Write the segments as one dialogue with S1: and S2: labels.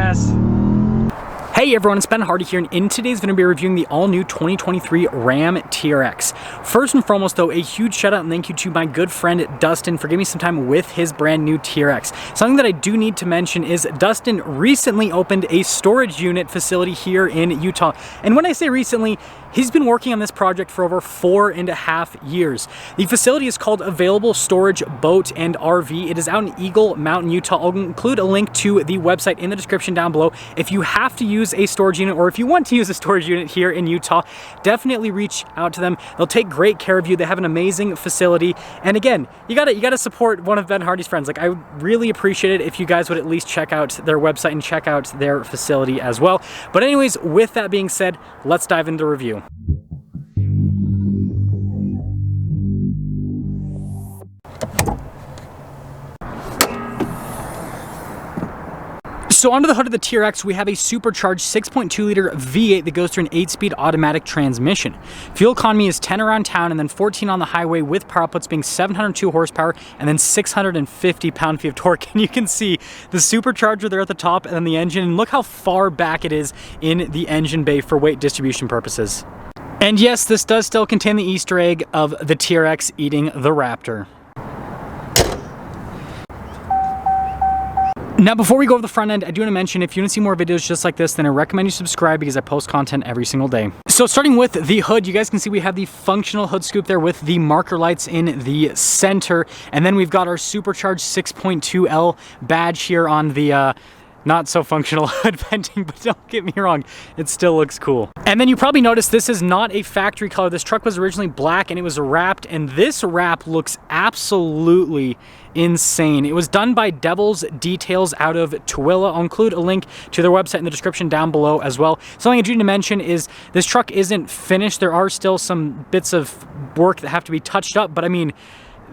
S1: Yes. Hey everyone, it's Ben Hardy here, and in today's video, I'm going to be reviewing the all-new 2023 Ram TRX. First and foremost though, a huge shout out and thank you to my good friend Dustin for giving me some time with his brand new TRX. Something that I do need to mention is Dustin recently opened a storage unit facility here in Utah. And when I say recently, he's been working on this project for over 4.5 years. The facility is called Available Storage Boat and RV. It is out in Eagle Mountain, Utah. I'll include a link to the website in the description down below. If you have to use a storage unit, or if you want to use a storage unit here in Utah, definitely reach out to them. They'll take great care of you. They have an amazing facility. And again, you gotta support one of Ben Hardy's friends. Like, I would really appreciate it if you guys would at least check out their website and check out their facility as well. But anyways, with that being said, let's dive into the review. So under the hood of the TRX, we have a supercharged 6.2 liter V8 that goes through an 8-speed automatic transmission. Fuel economy is 10 around town and then 14 on the highway, with power outputs being 702 horsepower and then 650 pound-feet of torque. And you can see the supercharger there at the top and then the engine, and look how far back it is in the engine bay for weight distribution purposes. And yes, this does still contain the Easter egg of the TRX eating the Raptor. Now, before we go over the front end, I do want to mention, if you want to see more videos just like this, then I recommend you subscribe because I post content every single day. So starting with the hood, you guys can see we have the functional hood scoop there with the marker lights in the center. And then we've got our supercharged 6.2L badge here on the not so functional hood venting, but don't get me wrong, it still looks cool. And then you probably noticed this is not a factory color. This truck was originally black and it was wrapped, and this wrap looks absolutely insane. It was done by Devil's Details out of Tooele. I'll include a link to their website in the description down below as well. Something I do need to mention is this truck isn't finished. There are still some bits of work that have to be touched up, but I mean,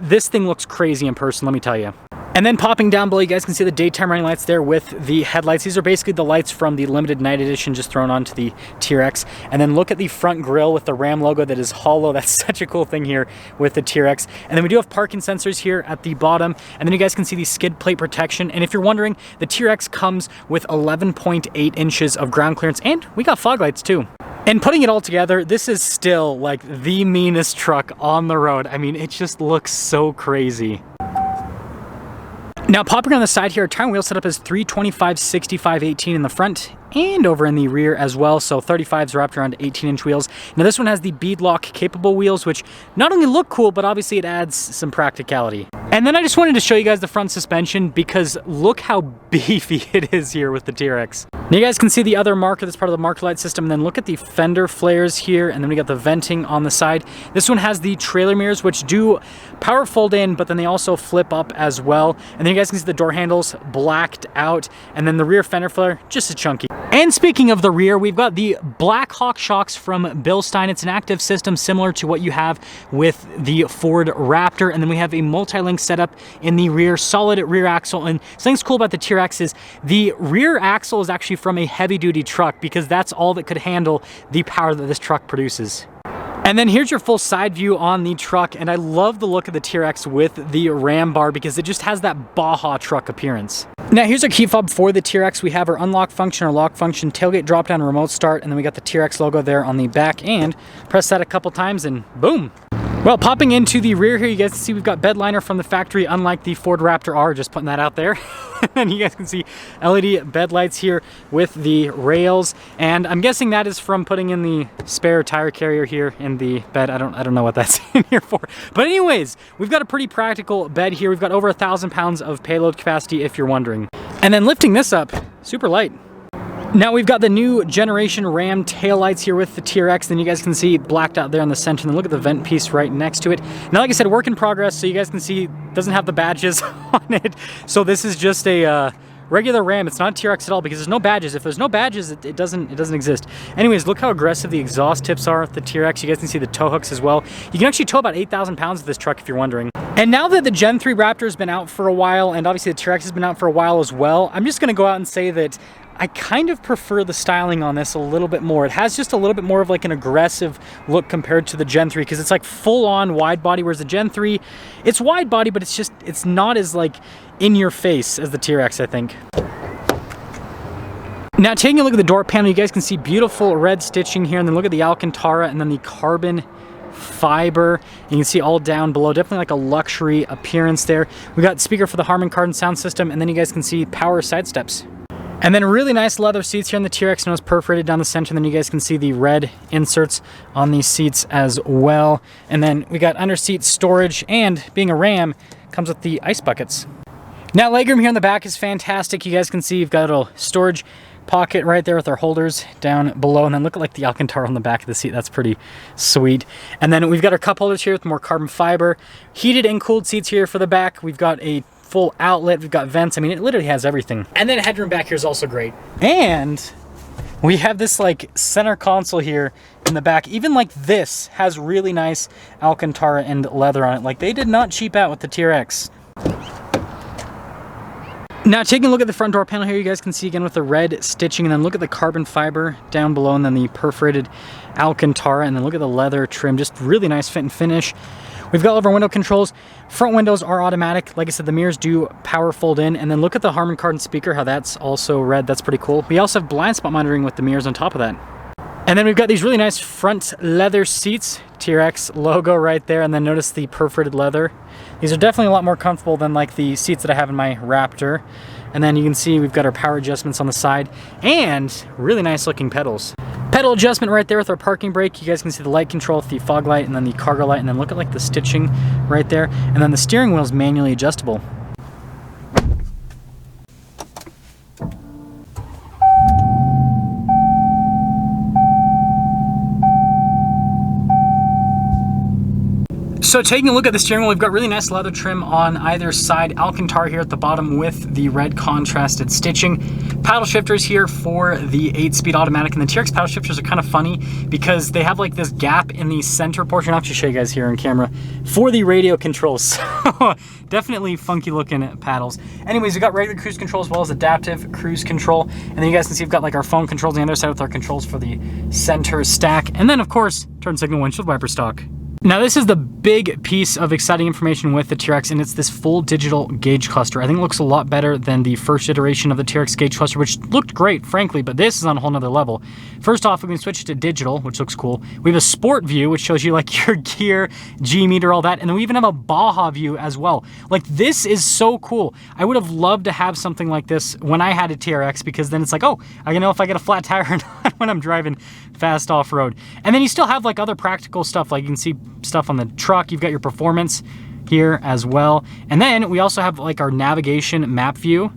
S1: this thing looks crazy in person, let me tell you. And then popping down below, you guys can see the daytime running lights there with the headlights. These are basically the lights from the limited night edition just thrown onto the TRX. And then look at the front grille with the Ram logo that is hollow. That's such a cool thing here with the TRX. And then we do have parking sensors here at the bottom. And then you guys can see the skid plate protection. And if you're wondering, the TRX comes with 11.8 inches of ground clearance, and we got fog lights too. And putting it all together, this is still like the meanest truck on the road. I mean, it just looks so crazy. Now, popping on the side here, tire and wheel setup is 325, 65, 18 in the front and over in the rear as well. So 35s wrapped around 18-inch wheels. Now this one has the bead lock capable wheels, which not only look cool, but obviously it adds some practicality. And then I just wanted to show you guys the front suspension because look how beefy it is here with the TRX. Now you guys can see the other marker that's part of the marker light system, and then look at the fender flares here, and then we got the venting on the side. This one has the trailer mirrors, which do power fold in, but then they also flip up as well. And then you guys can see the door handles blacked out, and then the rear fender flare, just a chunky. And speaking of the rear, we've got the Black Hawk shocks from Bilstein. It's an active system similar to what you have with the Ford Raptor. And then we have a multi-link setup in the rear, solid rear axle. And something that's cool about the TRX is the rear axle is actually from a heavy-duty truck, because that's all that could handle the power that this truck produces. And then here's your full side view on the truck, and I love the look of the TRX with the ram bar because it just has that Baja truck appearance. Now here's our key fob for the TRX. We have our unlock function, our lock function, tailgate drop down, remote start, and then we got the TRX logo there on the back, and press that a couple times and boom. Well, popping into the rear here, you guys can see we've got bed liner from the factory, unlike the Ford Raptor R, just putting that out there. And you guys can see LED bed lights here with the rails, and I'm guessing that is from putting in the spare tire carrier here in the bed. I don't know what that's in here for. But anyways, we've got a pretty practical bed here. We've got over 1,000 pounds of payload capacity if you're wondering. And then lifting this up, super light. Now we've got the new generation Ram taillights here with the TRX. Then you guys can see blacked out there in the center. And then look at the vent piece right next to it. Now, like I said, work in progress. So you guys can see it doesn't have the badges on it. So this is just a regular Ram. It's not a TRX at all because there's no badges. If there's no badges, it doesn't exist. Anyways, look how aggressive the exhaust tips are with the TRX. You guys can see the tow hooks as well. You can actually tow about 8,000 pounds of this truck if you're wondering. And now that the Gen 3 Raptor has been out for a while, and obviously the TRX has been out for a while as well, I'm just gonna go out and say that I kind of prefer the styling on this a little bit more. It has just a little bit more of like an aggressive look compared to the Gen 3 because it's like full on wide body, whereas the Gen 3, it's wide body, but it's not as like in your face as the TRX, I think. Now taking a look at the door panel, you guys can see beautiful red stitching here, and then look at the Alcantara and then the carbon fiber. You can see all down below, definitely like a luxury appearance there. We got speaker for the Harman Kardon sound system, and then you guys can see power side steps. And then really nice leather seats here in the TRX, nose perforated down the center. And then you guys can see the red inserts on these seats as well. And then we got under seat storage, and being a Ram, comes with the ice buckets. Now legroom here in the back is fantastic. You guys can see you've got a little storage pocket right there with our holders down below, and then look at like the Alcantara on the back of the seat. That's pretty sweet. And then we've got our cup holders here with more carbon fiber, heated and cooled seats here for the back. We've got a full outlet, we've got vents. I mean, it literally has everything. And then headroom back here is also great. And we have this like center console here in the back. Even like this has really nice Alcantara and leather on it. Like they did not cheap out with the TRX. Now taking a look at the front door panel here, you guys can see again with the red stitching, and then look at the carbon fiber down below, and then the perforated Alcantara, and then look at the leather trim, just really nice fit and finish. We've got all of our window controls. Front windows are automatic. Like I said, the mirrors do power fold in, and then look at the Harman Kardon speaker, how that's also red. That's pretty cool. We also have blind spot monitoring with the mirrors on top of that. And then we've got these really nice front leather seats, TRX logo right there, and then notice the perforated leather. These are definitely a lot more comfortable than like the seats that I have in my Raptor. And then you can see we've got our power adjustments on the side, and really nice looking pedals. Pedal adjustment right there with our parking brake. You guys can see the light control with the fog light and then the cargo light, and then look at like the stitching right there. And then the steering wheel is manually adjustable. So taking a look at the steering wheel, we've got really nice leather trim on either side. Alcantara here at the bottom with the red contrasted stitching. Paddle shifters here for the 8-speed automatic, and the TRX paddle shifters are kind of funny because they have like this gap in the center portion. I'll actually show you guys here on camera for the radio controls. So definitely funky looking paddles. Anyways, we've got regular cruise control as well as adaptive cruise control. And then you guys can see we've got like our phone controls on the other side with our controls for the center stack. And then of course, turn signal windshield wiper stock. Now this is the big piece of exciting information with the TRX, and it's this full digital gauge cluster. I think it looks a lot better than the first iteration of the TRX gauge cluster, which looked great, frankly, but this is on a whole nother level. First off, we can switch to digital, which looks cool. We have a sport view, which shows you like your gear, G meter, all that, and then we even have a Baja view as well. Like this is so cool. I would have loved to have something like this when I had a TRX, because then it's like, oh, I can know if I get a flat tire or not when I'm driving fast off-road. And then you still have like other practical stuff, like you can see stuff on the truck. You've got your performance here as well, and then we also have like our navigation map view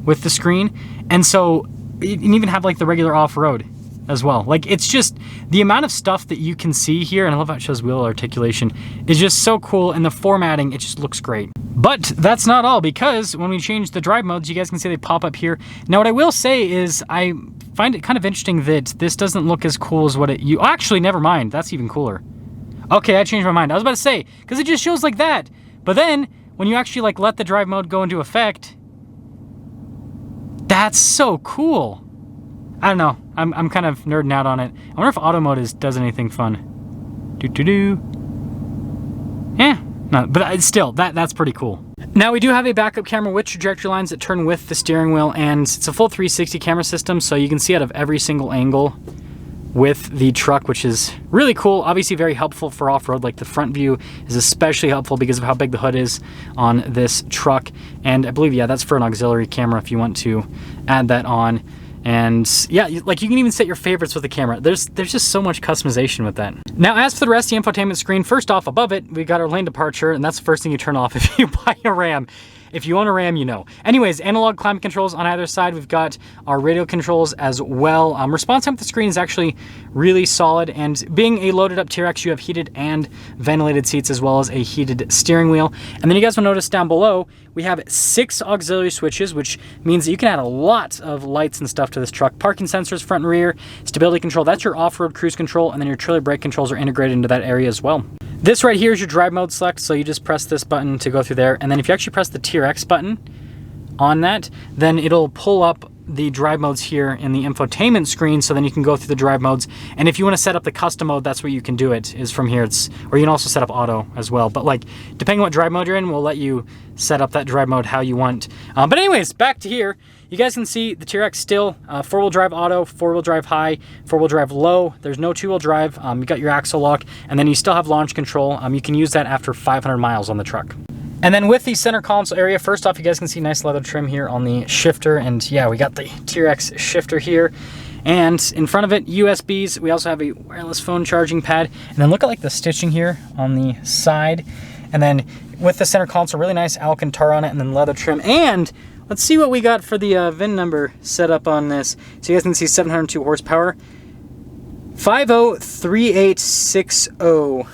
S1: with the screen, and so you can even have like the regular off-road as well. Like it's just the amount of stuff that you can see here, and I love how it shows wheel articulation, is just so cool, and the formatting, it just looks great. But that's not all, because when we change the drive modes, you guys can see they pop up here. Now what I will say is I find it kind of interesting that this doesn't look as cool as what it actually, never mind, that's even cooler. Okay, I changed my mind. I was about to say, because it just shows like that. But then, when you actually like let the drive mode go into effect, that's so cool. I don't know. I'm kind of nerding out on it. I wonder if auto mode does anything fun. Yeah, no, but it's still, that's pretty cool. Now we do have a backup camera with trajectory lines that turn with the steering wheel, and it's a full 360 camera system, so you can see out of every single angle with the truck, which is really cool. Obviously very helpful for off-road. Like the front view is especially helpful because of how big the hood is on this truck. And I believe, yeah, that's for an auxiliary camera if you want to add that on. And yeah, like you can even set your favorites with the camera. There's just so much customization with that. Now, as for the rest of the infotainment screen, first off, above it, we got our lane departure, and that's the first thing you turn off if you buy a Ram. If you own a Ram, you know. Anyways, analog climate controls on either side. We've got our radio controls as well. Response time with the screen is actually really solid, and being a loaded up TRX, you have heated and ventilated seats as well as a heated steering wheel. And then you guys will notice down below, we have 6 auxiliary switches, which means that you can add a lot of lights and stuff to this truck. Parking sensors, front and rear, stability control, that's your off-road cruise control, and then your trailer brake controls are integrated into that area as well. This right here is your drive mode select, so you just press this button to go through there, and then if you actually press the TRX button on that, then it'll pull up the drive modes here in the infotainment screen, so then you can go through the drive modes. And if you want to set up the custom mode, that's where you can do it, is from here. Or you can also set up auto as well. But like, depending on what drive mode you're in, we'll let you set up that drive mode how you want. But anyways, back to here. You guys can see the TRX still 4-wheel drive auto, 4-wheel drive high, 4-wheel drive low. There's no 2-wheel drive. You got your axle lock, and then you still have launch control. You can use that after 500 miles on the truck. And then with the center console area, first off, you guys can see nice leather trim here on the shifter. And yeah, we got the TRX shifter here. And in front of it, USBs. We also have a wireless phone charging pad. And then look at like the stitching here on the side. And then with the center console, really nice Alcantara on it, and then leather trim. And let's see what we got for the VIN number set up on this. So you guys can see 702 horsepower. 503860.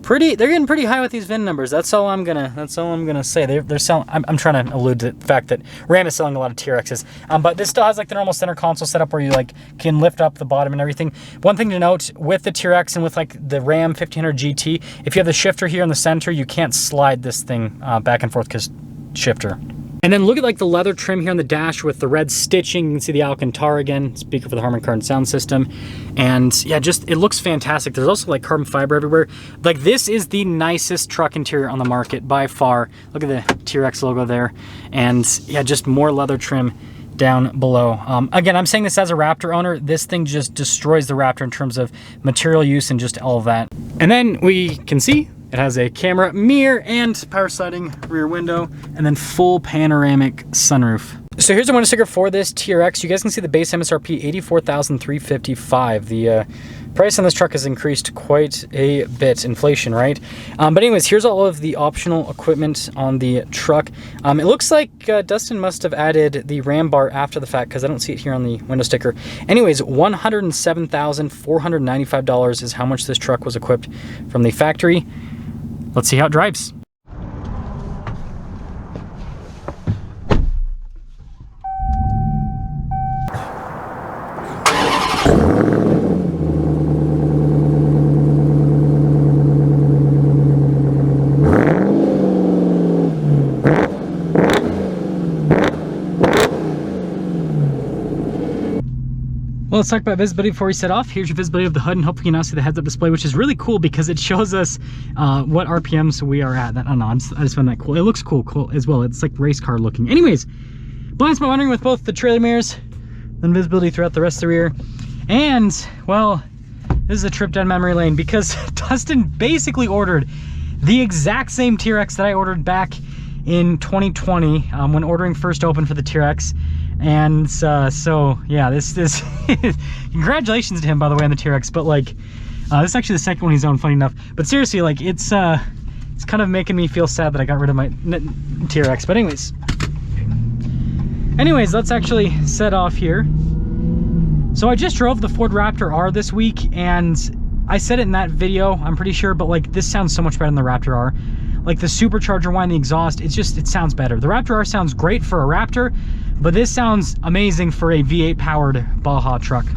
S1: They're getting pretty high with these VIN numbers. That's all I'm gonna say. They're selling. I'm trying to allude to the fact that Ram is selling a lot of TRXs. But this still has like the normal center console setup where you like can lift up the bottom and everything. One thing to note with the TRX and with like the Ram 1500 GT, if you have the shifter here in the center, you can't slide this thing back and forth because shifter. And then look at like the leather trim here on the dash with the red stitching. You can see the Alcantara again, speaker for the Harman Kardon sound system. And yeah, just, it looks fantastic. There's also like carbon fiber everywhere. Like this is the nicest truck interior on the market by far. Look at the TRX logo there. And yeah, just more leather trim down below. Again, I'm saying this as a Raptor owner. This thing just destroys the Raptor in terms of material use and just all of that. And then we can see it has a camera, mirror, and power sliding rear window, and then full panoramic sunroof. So here's the window sticker for this TRX. You guys can see the base MSRP, $84,355. The price on this truck has increased quite a bit, inflation, right? But anyways, here's all of the optional equipment on the truck. It looks like Dustin must have added the Ram bar after the fact because I don't see it here on the window sticker. Anyways, $107,495 is how much this truck was equipped from the factory. Let's see how it drives. Well, let's talk about visibility before we set off. Here's your visibility of the hood, and hopefully you can now see the heads-up display, which is really cool because it shows us what RPMs we are at. I don't know, I just found that cool. It looks cool as well. It's like race car looking. Anyways, blind spot monitoring with both the trailer mirrors, then visibility throughout the rest of the rear. And, well, this is a trip down memory lane because Dustin basically ordered the exact same TRX that I ordered back in 2020 when ordering first open for the TRX. And so yeah, this congratulations to him, by the way, on the TRX. But like this is actually the second one he's owned, funny enough. But seriously, like it's kind of making me feel sad that I got rid of my TRX. But anyways, let's actually set off here. So I just drove the Ford Raptor R this week, and I said it in that video, I'm pretty sure, but like this sounds so much better than the Raptor R. Like the supercharger whine, the exhaust, it sounds better. The Raptor R sounds great for a Raptor, but this sounds amazing for a V8 powered Baja truck.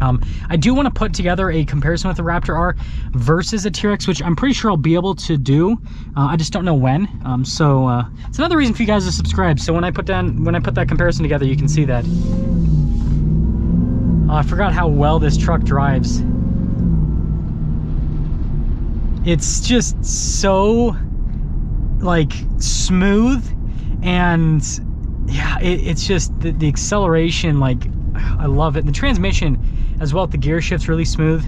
S1: I do want to put together a comparison with the Raptor R versus a TRX, which I'm pretty sure I'll be able to do. I just don't know when. So it's another reason for you guys to subscribe. So when I put that comparison together, you can see that. I forgot how well this truck drives. It's just so like smooth, and yeah, it's just the acceleration, like I love it. The transmission as well, the gear shift's really smooth.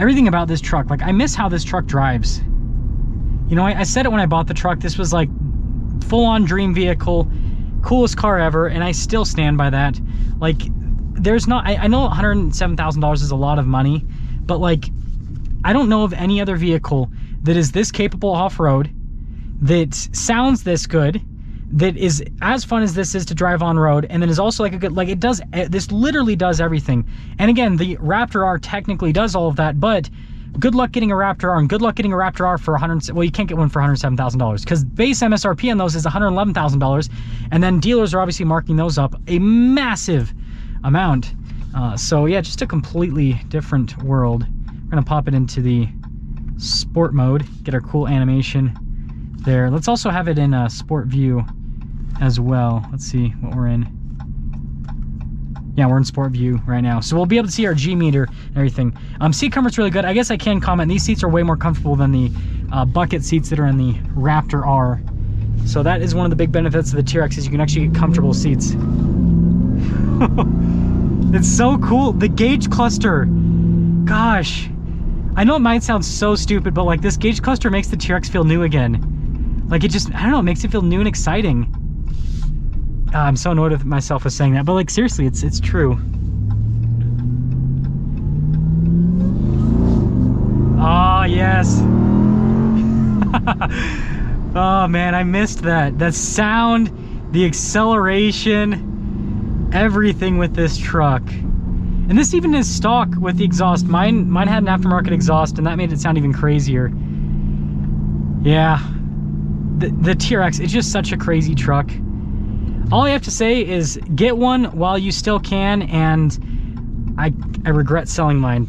S1: Everything about this truck, like I miss how this truck drives. You know, I said it when I bought the truck, this was like full-on dream vehicle, coolest car ever, and I still stand by that. Like there's not, I know $107,000 is a lot of money, but like I don't know of any other vehicle that is this capable off-road, that sounds this good, that is as fun as this is to drive on road, and then is also like a good, like it does, this literally does everything. And again, the Raptor R technically does all of that, but good luck getting a Raptor R, and good luck getting a Raptor R for well, you can't get one for $107,000 because base MSRP on those is $111,000, and then dealers are obviously marking those up a massive amount. So yeah, just a completely different world. We're gonna pop it into the sport mode, get our cool animation there. Let's also have it in sport view as well. Let's see what we're in. Yeah, we're in sport view right now. So we'll be able to see our G meter and everything. Seat comfort's really good. I guess I can comment, these seats are way more comfortable than the bucket seats that are in the Raptor R. So that is one of the big benefits of the TRX, is you can actually get comfortable seats. It's so cool. The gauge cluster. Gosh. I know it might sound so stupid, but like this gauge cluster makes the TRX feel new again. Like it just, I don't know, it makes it feel new and exciting. I'm so annoyed with myself for saying that, but like seriously, it's true. Oh, yes. Oh man, I missed that. The sound, the acceleration, everything with this truck. And this even is stock with the exhaust. Mine had an aftermarket exhaust, and that made it sound even crazier. Yeah, the TRX, it's just such a crazy truck. All I have to say is get one while you still can, and I regret selling mine.